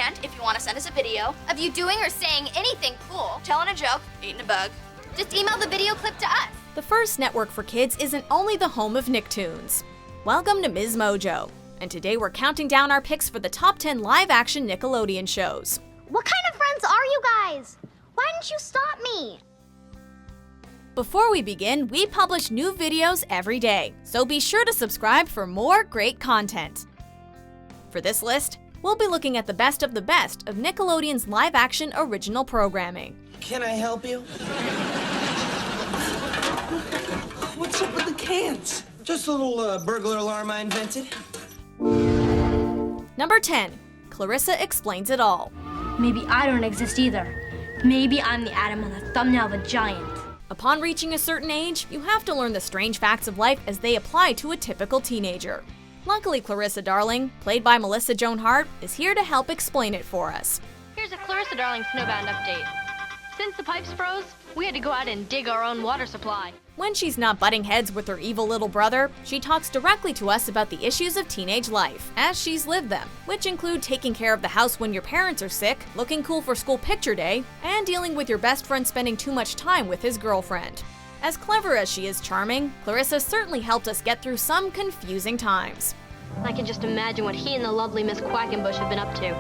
And if you want to send us a video of you doing or saying anything cool, telling a joke, eating a bug, just email the video clip to us. The first network for kids isn't only the home of Nicktoons. Welcome to Ms. Mojo, and today we're counting down our picks for the top 10 live-action Nickelodeon shows. What kind of friends are you guys? Why didn't you stop me? Before we begin, we publish new videos every day, so be sure to subscribe for more great content. For this list, we'll be looking at the best of Nickelodeon's live-action original programming. Can I help you? What's up with the cans? Just a little burglar alarm I invented. Number 10. Clarissa Explains It All. Maybe I don't exist either. Maybe I'm the atom on the thumbnail of a giant. Upon reaching a certain age, you have to learn the strange facts of life as they apply to a typical teenager. Luckily, Clarissa Darling, played by Melissa Joan Hart, is here to help explain it for us. Here's a Clarissa Darling snowbound update. Since the pipes froze, we had to go out and dig our own water supply. When she's not butting heads with her evil little brother, she talks directly to us about the issues of teenage life, as she's lived them, which include taking care of the house when your parents are sick, looking cool for school picture day, and dealing with your best friend spending too much time with his girlfriend. As clever as she is charming, Clarissa certainly helped us get through some confusing times. I can just imagine what he and the lovely Miss Quackenbush have been up to.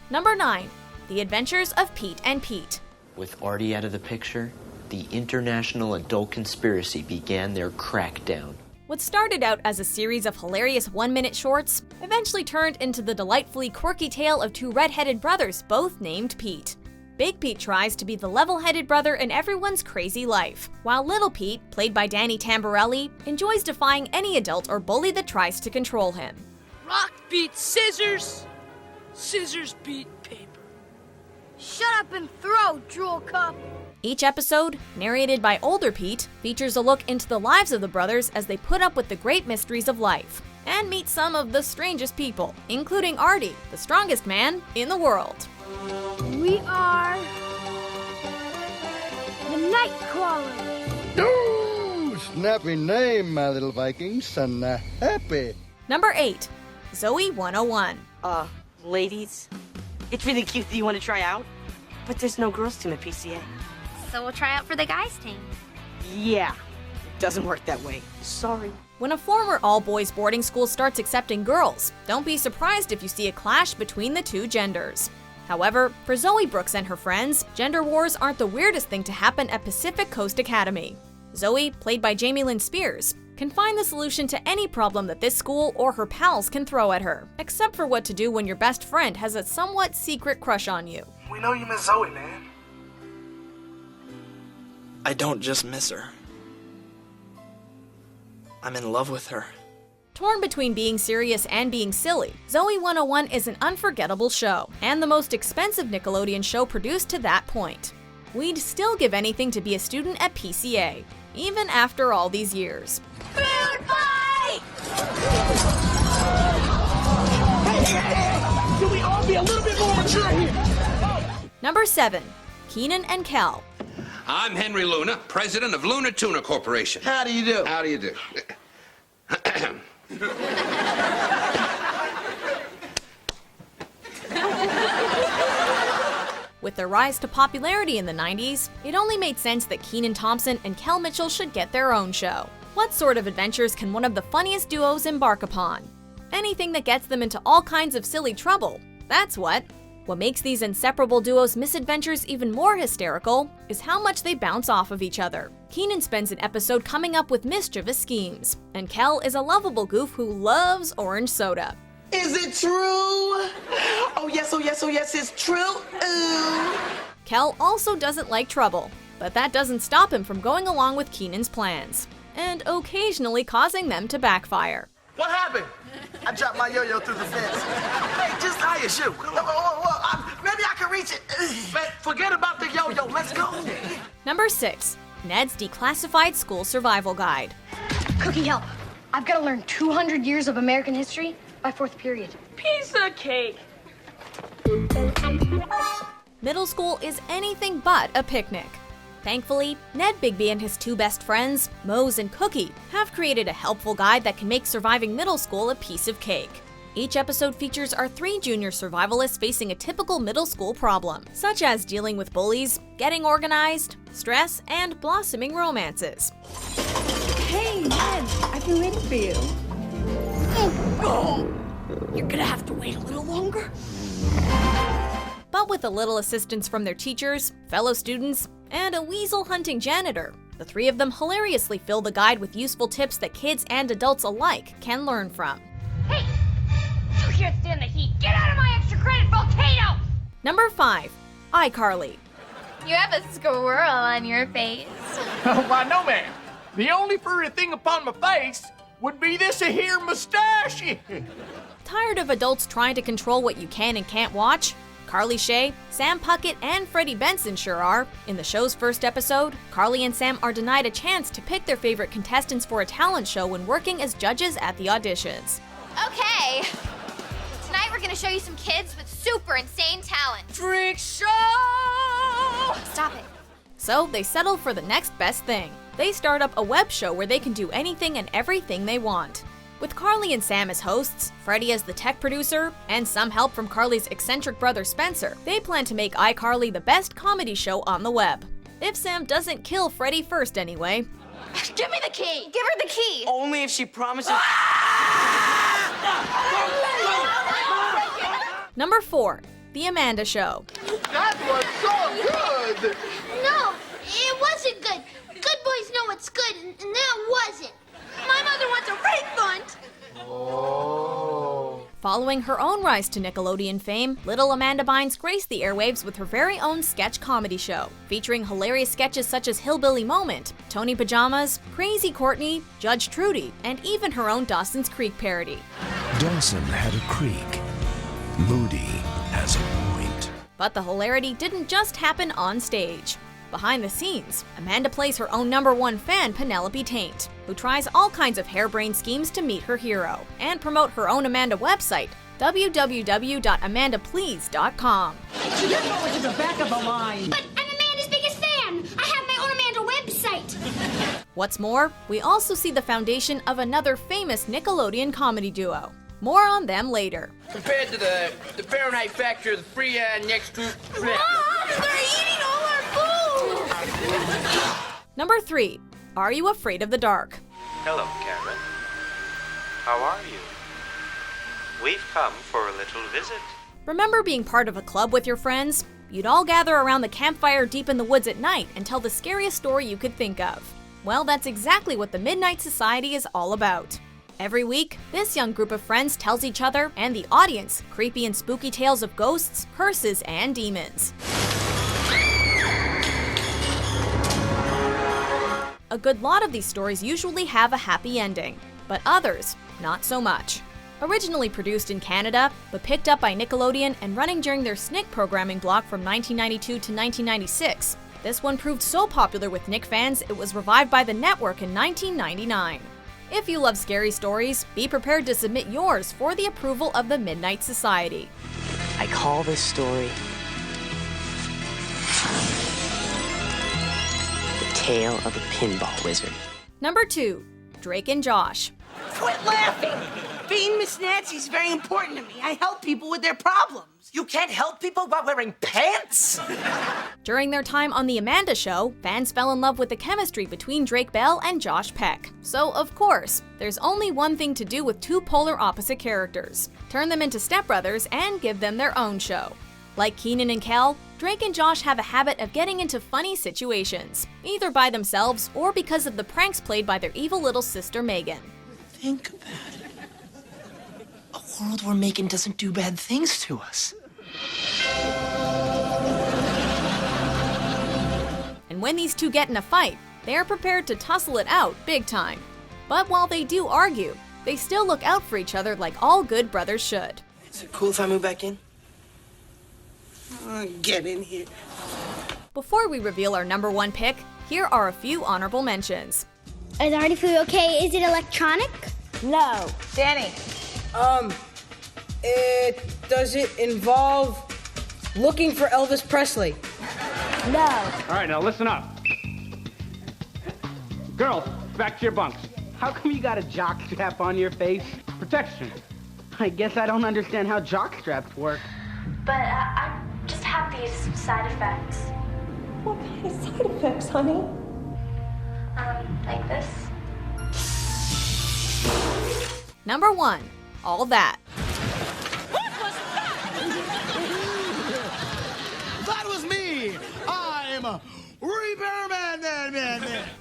Number 9. The Adventures of Pete and Pete. With Artie out of the picture, the international adult conspiracy began their crackdown. What started out as a series of hilarious one-minute shorts eventually turned into the delightfully quirky tale of two red-headed brothers, both named Pete. Big Pete tries to be the level-headed brother in everyone's crazy life, while Little Pete, played by Danny Tamborelli, enjoys defying any adult or bully that tries to control him. Rock beats scissors, scissors beat paper. Shut up and throw, Drool Cup. Each episode, narrated by older Pete, features a look into the lives of the brothers as they put up with the great mysteries of life, and meet some of the strangest people, including Artie, the strongest man in the world. We are the Nightcrawlers. Oh, snappy name, my little Vikings, and happy. Number 8. Zoey 101. Ladies, it's really cute that you want to try out, but there's no girls team at PCA. So we'll try out for the guys' team. Yeah, it doesn't work that way. Sorry. When a former all-boys boarding school starts accepting girls, don't be surprised if you see a clash between the two genders. However, for Zoe Brooks and her friends, gender wars aren't the weirdest thing to happen at Pacific Coast Academy. Zoe, played by Jamie Lynn Spears, can find the solution to any problem that this school or her pals can throw at her, except for what to do when your best friend has a somewhat secret crush on you. We know you miss Zoe, man. I don't just miss her. I'm in love with her. Torn between being serious and being silly, Zoey 101 is an unforgettable show, and the most expensive Nickelodeon show produced to that point. We'd still give anything to be a student at PCA, even after all these years. Food fight! Can we all be a little bit more mature here? Number 7. Kenan and Kel. I'm Henry Luna, president of Luna Tuna Corporation. How do you do? How do you do? With their rise to popularity in the 90s, it only made sense that Kenan Thompson and Kel Mitchell should get their own show. What sort of adventures can one of the funniest duos embark upon? Anything that gets them into all kinds of silly trouble, that's what. What makes these inseparable duos' misadventures even more hysterical is how much they bounce off of each other. Kenan spends an episode coming up with mischievous schemes, and Kel is a lovable goof who loves orange soda. Is it true? Oh yes, it's true. Ooh. Kel also doesn't like trouble, but that doesn't stop him from going along with Kenan's plans, and occasionally causing them to backfire. What happened? I dropped my yo-yo through the fence. Hey, just tie your shoe. Maybe I can reach it. Man, forget about the yo-yo. Let's go. Number 6. Ned's Declassified School Survival Guide. Cookie, help. I've got to learn 200 years of American history by 4th period. Piece of cake. Middle school is anything but a picnic. Thankfully, Ned Bigby and his two best friends, Mose and Cookie, have created a helpful guide that can make surviving middle school a piece of cake. Each episode features our 3 junior survivalists facing a typical middle school problem, such as dealing with bullies, getting organized, stress, and blossoming romances. Hey, Ned, I've been waiting for you. Oh, you're gonna have to wait a little longer. But with a little assistance from their teachers, fellow students, and a weasel-hunting janitor, the 3 of them hilariously fill the guide with useful tips that kids and adults alike can learn from. Hey! You can't stand the heat! Get out of my extra credit volcano! Number 5. iCarly. You have a squirrel on your face. Why, no, ma'am. The only furry thing upon my face would be this here mustache. Tired of adults trying to control what you can and can't watch? Carly Shay, Sam Puckett, and Freddie Benson sure are. In the show's first episode, Carly and Sam are denied a chance to pick their favorite contestants for a talent show when working as judges at the auditions. Okay. Tonight we're gonna show you some kids with super insane talent. Freak show! Stop it. So they settle for the next best thing. They start up a web show where they can do anything and everything they want. With Carly and Sam as hosts, Freddie as the tech producer, and some help from Carly's eccentric brother Spencer, they plan to make iCarly the best comedy show on the web. If Sam doesn't kill Freddie first anyway. Give me the key! Give her the key! Only if she promises. Number 4. The Amanda Show. That was so good! No, it wasn't good. Good boys know what's good, and that wasn't. My mother wants a refund. Following her own rise to Nickelodeon fame, little Amanda Bynes graced the airwaves with her very own sketch comedy show, featuring hilarious sketches such as Hillbilly Moment, Tony Pajamas, Crazy Courtney, Judge Trudy, and even her own Dawson's Creek parody. Dawson had a creek. Moody has a point. But the hilarity didn't just happen on stage. Behind the scenes, Amanda plays her own #1 fan, Penelope Taint, who tries all kinds of harebrained schemes to meet her hero, and promote her own Amanda website, www.amandaplease.com. You're going to the back of the line. But I'm Amanda's biggest fan. I have my own Amanda website. What's more, we also see the foundation of another famous Nickelodeon comedy duo. More on them later. Compared to the Fahrenheit factor of the free next to... Mom, they're eating all our food. Number 3. Are You Afraid of the Dark? Hello, Karen. How are you? We've come for a little visit. Remember being part of a club with your friends? You'd all gather around the campfire deep in the woods at night and tell the scariest story you could think of. Well, that's exactly what the Midnight Society is all about. Every week, this young group of friends tells each other and the audience creepy and spooky tales of ghosts, curses, and demons. A good lot of these stories usually have a happy ending, but others, not so much. Originally produced in Canada, but picked up by Nickelodeon and running during their SNCC programming block from 1992 to 1996, this one proved so popular with Nick fans it was revived by the network in 1999. If you love scary stories, be prepared to submit yours for the approval of the Midnight Society. I call this story The Tale of a Pinball Wizard. Number 2. Drake and Josh. Quit laughing! Being Miss Nancy's very important to me. I help people with their problems. You can't help people by wearing pants? During their time on The Amanda Show, fans fell in love with the chemistry between Drake Bell and Josh Peck. So, of course, there's only one thing to do with 2 polar opposite characters. Turn them into stepbrothers and give them their own show. Like Kenan and Kel, Drake and Josh have a habit of getting into funny situations, either by themselves or because of the pranks played by their evil little sister Megan. Think about it. A world where Megan doesn't do bad things to us. And when these two get in a fight, they are prepared to tussle it out big time. But while they do argue, they still look out for each other like all good brothers should. Is it cool if I move back in? Get in here. Before we reveal our number 1 pick, here are a few honorable mentions. Is already food okay? Is it electronic? No. Danny. Does it involve looking for Elvis Presley? No. All right, now listen up. Girls, back to your bunks. How come you got a jock strap on your face? Protection. I guess I don't understand how jock straps work. But I just have these side effects. What kind of side effects, honey? Like this. Number 1. All that. That was me! I'm Repairman!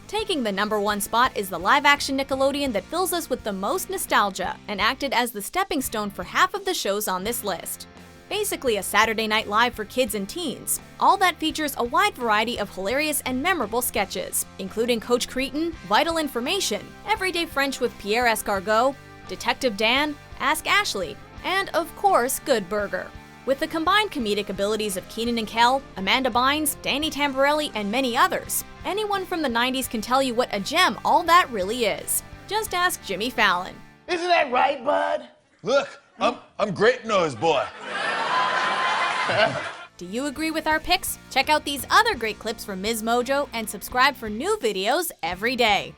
Taking the number 1 spot is the live-action Nickelodeon that fills us with the most nostalgia and acted as the stepping stone for half of the shows on this list. Basically a Saturday Night Live for kids and teens. All that features a wide variety of hilarious and memorable sketches, including Coach Cretin, Vital Information, Everyday French with Pierre Escargot, Detective Dan, Ask Ashley, and of course, Good Burger. With the combined comedic abilities of Kenan Kel, Amanda Bynes, Danny Tamborelli, and many others, anyone from the 90s can tell you what a gem all that really is. Just ask Jimmy Fallon. Isn't that right, bud? Look, I'm Great Nose Boy. Do you agree with our picks? Check out these other great clips from Ms. Mojo and subscribe for new videos every day.